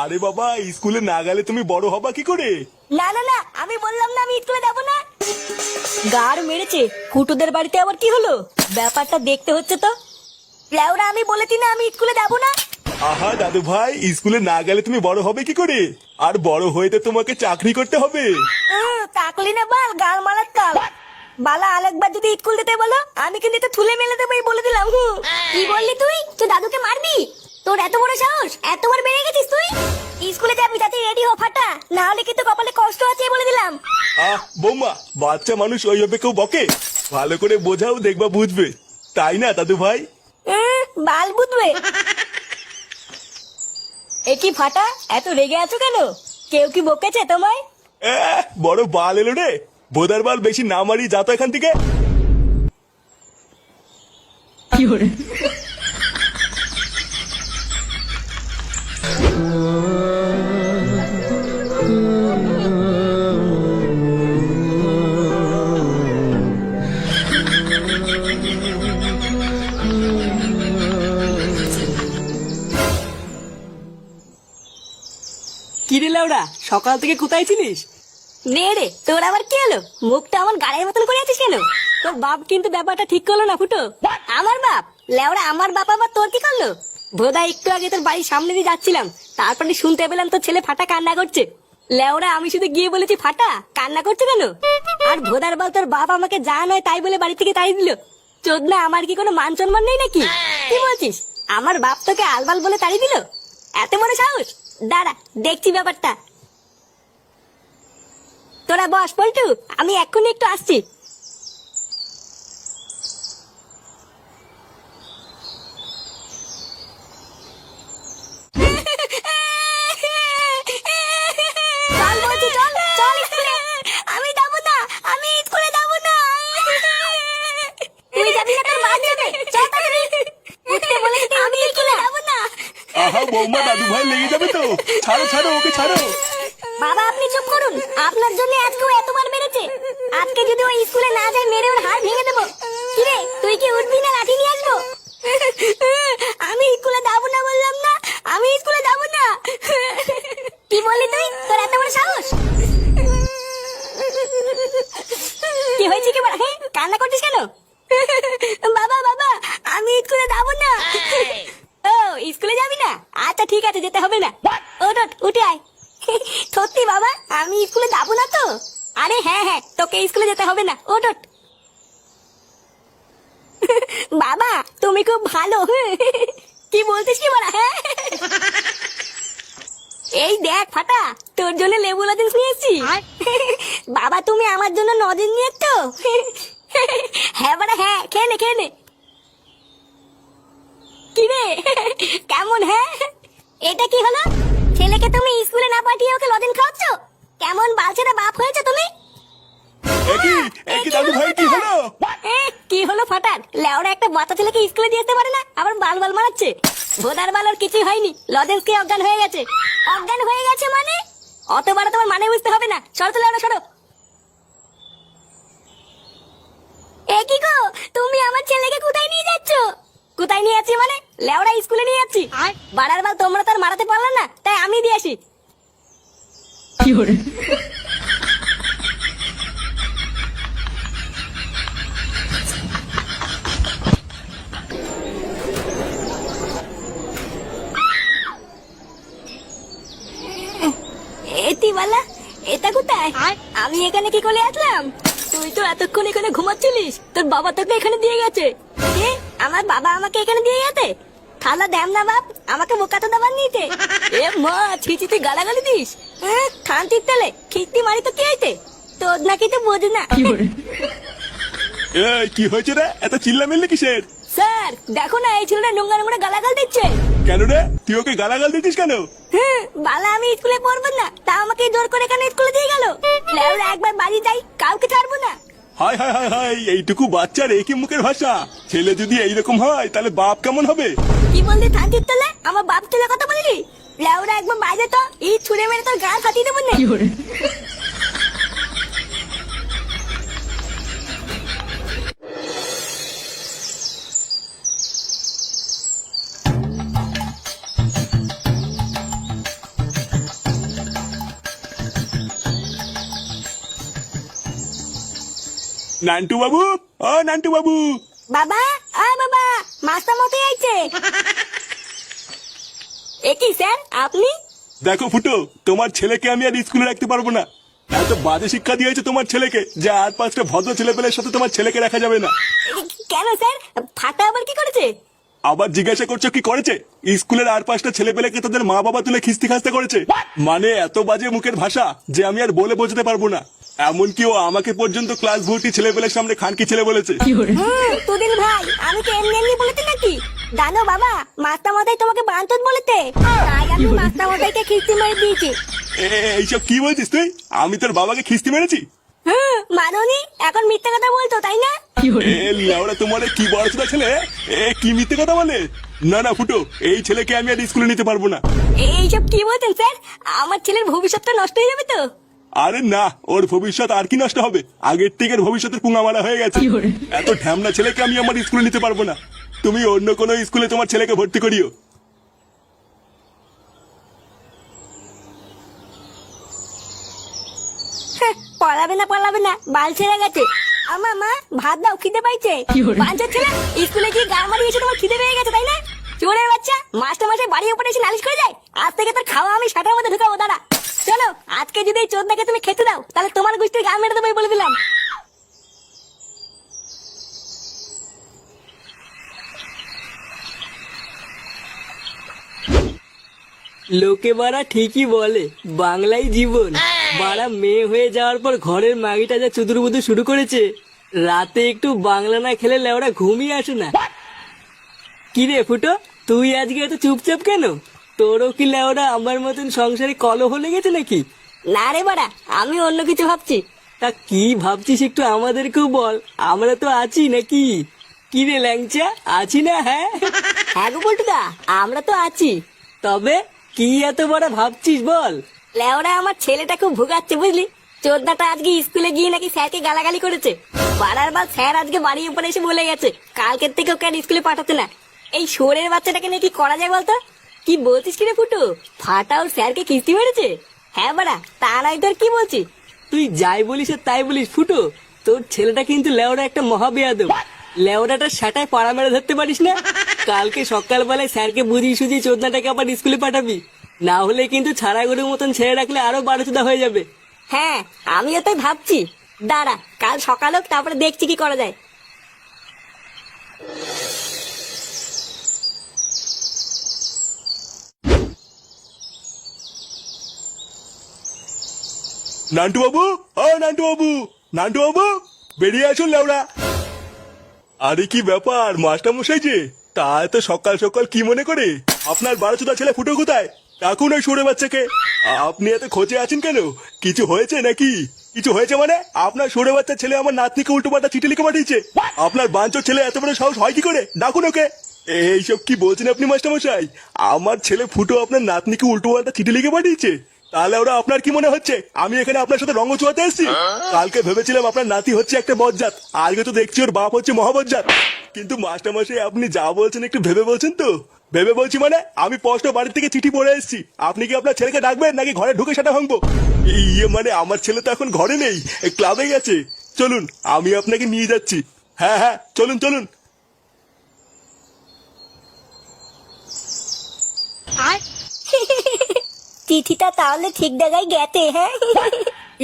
আরে বাবা, স্কুলে না গেলে তুমি বড় হবা কি করে? না না না, আমি বললাম না আমি স্কুলে যাবো না। গাড় মেরেছে, ফুটুদের বাড়িতে আবার কি হলো? ব্যাপারটা দেখতে হচ্ছে তো। লেওরা, আমি বলেছি না আমি স্কুলে যাবো না। আহা দাদু ভাই, স্কুলে না গেলে তুমি বড় হবে কি করে? আর বড় হয়ে তো তোমাকে চাকরি করতে হবে। তাকলি না বাল, গাল মারার কাল। বালা আরেকবার যদি স্কুল যেতে বলো, আমি কিন্তু তো থুলে মেলে দেবো, বলে দিলাম। কি বললি তুই? তুই দাদুকে মারবি? তোর এত বড় সাহস, এতবার বেড়ে গেছিস তুই? স্কুলে যাবি, তাতে রেডি হো ফাটা, না হলে কিন্তু কপালে কষ্ট আছে বলে দিলাম। বৌমা, বাচ্চা মানুষ ওইভাবে কেউ বকে? ভালো করে বোঝাও, দেখবা বুঝবে। তাই না দাদু ভাই? বাল বুঝবে। এ কি ফাটা, এত রেগে আছো কেন? কেউ কি বকেছে তোমায়? বড় বাল এলো রে। বোদার বাল বেশি না মারি, যা তো এখান থেকে। কিরে লাউড়া, সকাল থেকে কোথায় ছিলিস? নে রে, তোর আবার কি হলো? মুখটা আমার গাড়ির মতন করে আছিস কেন? তোর বাপ কিন্তু ব্যাপারটা ঠিক করলো না ফুটো। আমার বাপ? লেওড়া, আমার বাপ আবার তোর কি করলো? ভোদা, একটু আগে তোর বাড়ির সামনে দিয়ে যাচ্ছিলাম, তারপরে শুনতে পেলাম তোর ছেলে ফাটা কান্না করছে। লেওড়া, আমি শুধু গিয়ে বলেছি ফাটা কান্না করছে কেন? আর ভোদার বল, তোর বাপ আমাকে যা নয় তাই বলে বাড়ি থেকে তাই দিল। চোদনা, আমার কি কোনো মান সম্মান নেই নাকি? কি বলছিস? আমার বাপ তোকে আলবাল বলে তাড়িয়ে দিল? এত বড় সাহস! দাঁড়া, দেখছি ব্যাপারটা। তোরা বস পল্টু, আমি এক্ষুনি একটু আসছি। চল বলছি, চল চল স্কুলে। আমি যাবো না, আমি স্কুলে যাবো না। তুই যাবি না, তোর মা যাবে। চল তাড়াতাড়ি উঠতে বলেছি, আমি স্কুলে যাবো না। আহা বৌমা, দাদু ভাই লেগে যাবে তো। ছাড়ো ছাড়ো, ওকে ছাড়ো। বাবা, আপনি চুপ করুন। আপনার জন্য আজকে ও এতবার মেরেছে। আজকে যদি ও স্কুলে না যায়, মেরে ওর হাড় ভেঙে দেবো। কিরে, তুই কি উঠবি না লাঠি নিয়ে আসবো? আমি স্কুলে যাবো না বললাম না, আমি স্কুলে যাবো না। কি বললি তুই? তোর এত বড় সাহস! কি হয়েছে কি বড়? হ্যাঁ, কান্না করছিস কেন? বাবা বাবা, আমি স্কুলে যাবো না। ও, স্কুলে যাবি না? আচ্ছা ঠিক আছে, যেতে হবে না। ওঠ, উঠে আয়। সত্যি বাবা, আমি স্কুলে যাবো না তো? আরে হ্যাঁ হ্যাঁ, তোকে স্কুলে যেতে হবে না, ওঠ। বাবা, তুমি খুব ভালো। কি বলছিস কি বলা? হ্যাঁ, এই দেখ ফাটা, তোর জন্য লেবু লজেন্স নিয়ে এসেছি। বাবা, তুমি আমার জন্য লজেন্স নিয়ে এসছো? হ্যাঁ বাড়া হ্যাঁ, খেয়ে নে খেয়ে নে। কি রে, কেমন? হ্যাঁ, এটা কি হলো? ছেলেকে তুমি স্কুলে না পাঠিয়ে ওকে লজেন্স খাওয়াচ্ছ? কেমন বালছেরা বাপ হয়েছে তুমি? একই দাদু ভাই, কি হলো? কি হলো ফাটার? লেওরা একটা বাচ্চা ছেলেকে স্কুলে দিয়ে যেতে পারে না, আবার বাল বাল মারাচ্ছে। ভোদার বাল, ওর কিছুই হয়নি, লজেন্স কে অজ্ঞান হয়ে গেছে। অজ্ঞান হয়ে গেছে মানে? অতবার তোমার মানে বুঝতে হবে না। সরো তো লেওরা, সরো। এ কি গো, তুমি আমার ছেলেকে কোথায় নিয়ে যাচ্ছ? কোথায় নিয়ে যাচ্ছি মানে? লেওরা, স্কুলে নিয়ে যাচ্ছি। বাড়ার বাল, তোমরা তার মারাতে পারলে না, তাই আমি দিয়ে আসি। এতিবালা, এটা কোথায়? আমি এখানে কি করে আসলাম? তুই তো এতক্ষণ এখানে ঘুমাচ্ছিলিস, তোর বাবা তোকে এখানে দিয়ে গেছে। কে? আমার বাবা আমাকে এখানে দিয়ে গেছে? থালা দেম না বাপ, আমাকে বোকা তো দেবার নিতে। এ মা, ছিচি তুই গালাগালি দিস? খান্তির তেলে খিস্তি মারি তো কি হইতে? তোর নাকি তো বোঝ না। কি হয়েছে রে? এত চিল্লামিল্লি কিসের? স্যার দেখো না, এই ছেলেটা নোংরা নোংরা গালাগাল দিচ্ছে। কেন রে, তুই ওকে গালাগাল দিতিস কেন? বালা, আমি স্কুলে পড়বো না, তা আমাকে জোর করে এখানে স্কুলে দিয়ে গেল। লেওরা, একবার বাড়ি যাই, কাউকে ছাড়বো না। হাই হাই হাই হাই, এইটুকু বাচ্চার একই মুখের ভাষা। ছেলে যদি এইরকম হয়, তাহলে বাপ কেমন হবে? কি বললি থানচির তলে? আমার বাপ তুলে কথা বললি? লেওরা, একবার বাইরে তো, এই ছুড়ে মেরে তোর গা ফাটিয়ে দেবো না। নান্টু বাবু, ও নান্টু বাবু। বাবা, বাবা, মাস্টার মতে আইছে। কি স্যার আপনি? দেখো ফুটো, তোমার ছেলেকে আমি আর স্কুলে রাখতে পারবো না। এত বাজে শিক্ষা দিয়েছে তোমার ছেলেকে যে আর 5টা ভদ্র ছেলেপেলের সাথে তোমার ছেলেকে রাখা যাবে না। কেন স্যার, ফাটা আবার কি করেছে? আবার জিজ্ঞাসা করছো কি করেছে? স্কুলের আর 5টা ছেলেপেলেকে তাদের মা বাবা তুলে খিস্তি খাস্তে করেছে। মানে এত বাজে মুখের ভাষা যে আমি আর বলে বোঝাতে পারবো না। এমনকি ও আমাকে পর্যন্ত ক্লাস ভর্তি ছেলেপেলের সামনে খানকি ছেলে বলেছে। তুদিন ভাই, আমি তো এমনি এমনি বলেছি নাকি? জানো বাবা, মাস্টার মশাই তোমাকে বাঞ্চত বলেছে, তাই আমি মাস্টার মশাইকে খিস্তি মেরে দিয়েছি। এইসব কি বলছিস তুই? আমি তোর বাবাকে খিস্তি মেরেছি? মাননি, এখন মিথ্যে কথা বলতো তাই না? লাউড়া তোমার কি বড় ছোট ছেলে, কি মিথ্যে কথা বলে? না না ফুটো, এই ছেলেকে আমি আর স্কুলে নিতে পারবো না। এইসব কি বলছেন স্যার? আমার ছেলের ভবিষ্যৎটা নষ্ট হয়ে যাবে তো। আরে না, ওর ভবিষ্যৎ আর কি নষ্ট হবে? আগের থেকে ভবিষ্যতের পুঙ্গা মারা হয়ে গেছে। এত ঢ্যামনা ছেলেকে আমি আমার স্কুলে নিতে পারবো না। তুমি অন্য কোনো স্কুলে তোমার ছেলেকে ভর্তি করিও। পড়াবে না, বাল ছেড়ে গেছে। আমার মা ভাত দাও, খিদে পাইছে। বাঞ্চার ছেলে, স্কুলে গিয়ে গাল মারিয়েছে, তোমার খিদে পেয়ে গেছে তাই না? চোরের বাচ্চা, মাস্টার মশাই বাড়ির উপরে এসে নালিশ করে যায়। আজ থেকে তোর খাওয়া আমি সাটার মধ্যে ঢুকাবো। দাঁড়া, চলো, আজকে যদি এই চোদনাকে তুমি খেতে দাও তাহলে তোমার গোষ্ঠীর গাল মেরে দেবো বলে দিলাম। লোকে বাড়া ঠিকই বলে বাংলাই জীবন। বাড়া মেয়ে হয়ে যাওয়ার পর ঘরের মাগিটা যা চুদুর বুদুর শুরু করেছে, রাতে একটু বাংলা না খেলে লেওড়া ঘুমিয়ে আসে না। কি রে ফুটো, তুই আজকে এত চুপচাপ কেন? তোরও কি লেওড়া আমার মতন সংসারে কলহ লেগেছে নাকি? না রে বাড়া, আমি অন্য কিছু ভাবছি। তা কি ভাবছিস একটু আমাদেরকেও বল, আমরা তো আছি নাকি? কি রে ল্যাংচা, আছি না? হ্যাঁ হ্যাঁ গো পল্টুদা, আমরা তো আছি। তবে কি এত বড় ভাবছিস বল? লেওরা আমার ছেলেটা খুব ভুগাচ্ছে বুঝলি। চোদ্দাটা আজকে স্কুলে গিয়ে নাকি স্যারকে গালাগালি করেছে। বারার বার স্যার আজকে বাড়ির উপরে এসে বলে গেছে কালকের থেকে ওকে আর স্কুলে পাঠাতে না। এই শোরের বাচ্চাটাকে নিয়ে কি করা যায় বলতো? কি বলছিস কিরে ফুটু, ফাটা ওর স্যারকে কিস্তি মেরেছে? হ্যাঁ বাড়া, তা নয় তোর কি বলছি? তুই যাই বলিস আর তাই বলিস ফুটো, তোর ছেলেটা কিন্তু লেওড়া একটা মহাবেয়াদব। লেওড়াটা সেটাই পাড়া মেরে ধরতে পারিস না। কালকে সকালবেলায় স্যারকে বুঝিয়ে সুঝিয়ে চোদনাটাকে আবার স্কুলে পাঠাবি, না হলে কিন্তু ছাড়া গরুর মতন ছেড়ে রাখলে আরো 12 হয়ে যাবে। হ্যাঁ, আমিও তাই ভাবছি। দাঁড়া, কাল সকাল হোক, তারপরে দেখছি কি করা যায়। নান্টু বাবু, ও নান্টু বাবু, নান্টু বাবু, বেরিয়ে আসুন লাউড়া। আরে কি ব্যাপার মাস্টার মশাই যে, তা এত সকাল সকাল কি মনে করে? আপনার 12 ছেলে ফুটো কোথায়? ডাকুন ওই সরে বাচ্চাকে। আপনি এত খোঁজে আছেন কেন? কিছু হয়েছে নাকি? কিছু হয়েছে মানে? আপনার সরে বাচ্চা ছেলে আমার নাতনিকে উল্টো পাল্টা চিঠি লিখে পাঠিয়েছে। আপনার বাঞ্চোর ছেলে এত বড় সাহস হয় কি করে? ডাকুন ওকে। এইসব কি বলছেন আপনি মাস্টার মশাই? আমার ছেলে ফুটো আপনার নাতনিকে উল্টো পাল্টা চিঠি লিখে পাঠিয়েছে? তাহলে ওরা আপনার কি মনে হচ্ছে আমি এখানে আপনার সাথে রঙ চুয়াতে এসেছি? কালকে ভেবেছিলাম আপনার নাতি হচ্ছে একটা বজ্জাত, আজকে তো দেখছি ওর বাপ হচ্ছে মহাবজ্জাত। কিন্তু মাস্টার মশাই আপনি যা বলছেন একটু ভেবে বলছেন তো? ভেবে বলছি মানে আমি স্পষ্ট বাড়ি থেকে চিঠি পড়ে এসেছি। আপনি কি আপনার ছেলেকে ডাকবেন নাকি ঘরে ঢুকে সেটা ভাঙবো? ইয়ে মানে আমার ছেলে তো এখন ঘরে নেই, ক্লাবে গেছে। চলুন আমি আপনাকে নিয়ে যাচ্ছি। হ্যাঁ হ্যাঁ, চলুন চলুন। চিঠিটা তাহলে ঠিক জায়গায় গেছে। হ্যাঁ,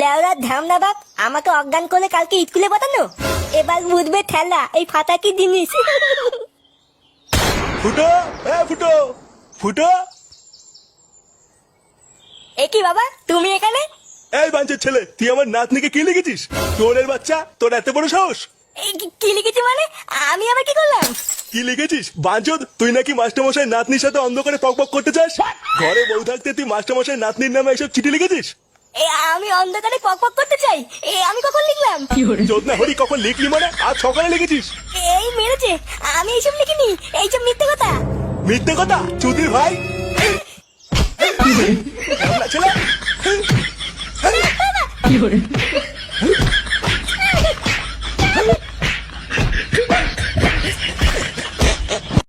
লেওরা ধামনা বাপ আমাকে অজ্ঞান করে কালকে স্কুলে পাঠানো। এবার বুঝবে ঠেলা এই ফাটা কি জিনিস। ফুটো, ফুটো, ফুটো। এ কি বাবা, তুমি এখানে? এই বাঞ্চের ছেলে, তুই আমার নাতনিকে কি লিখেছিস? চোরের বাচ্চা, তোর এত বড় সাহস! কি লিখেছি মানে? আমি আবার কি করলাম? কি লিখেছিস বাঞ্চদ? তুই নাকি মাস্টারমশাই নাতনির সাথে অন্ধকারে পক পক করতে চাস? ঘরে বউ থাকতে তুই মাস্টারমশাই নাতনির নামে এসব চিঠি লিখেছিস? আমি অন্ধকারে পক পক করতে চাই? আমি কখন লিখলাম? চোদনা হরি, কখন লিখলি মানে? আজ সকালে লিখেছিস? এই মেরেছে, আমি এইসব লিখিনি। এইসব মিথ্যে কথা। মিথ্যে কথা চুদির ভাই। ছেলে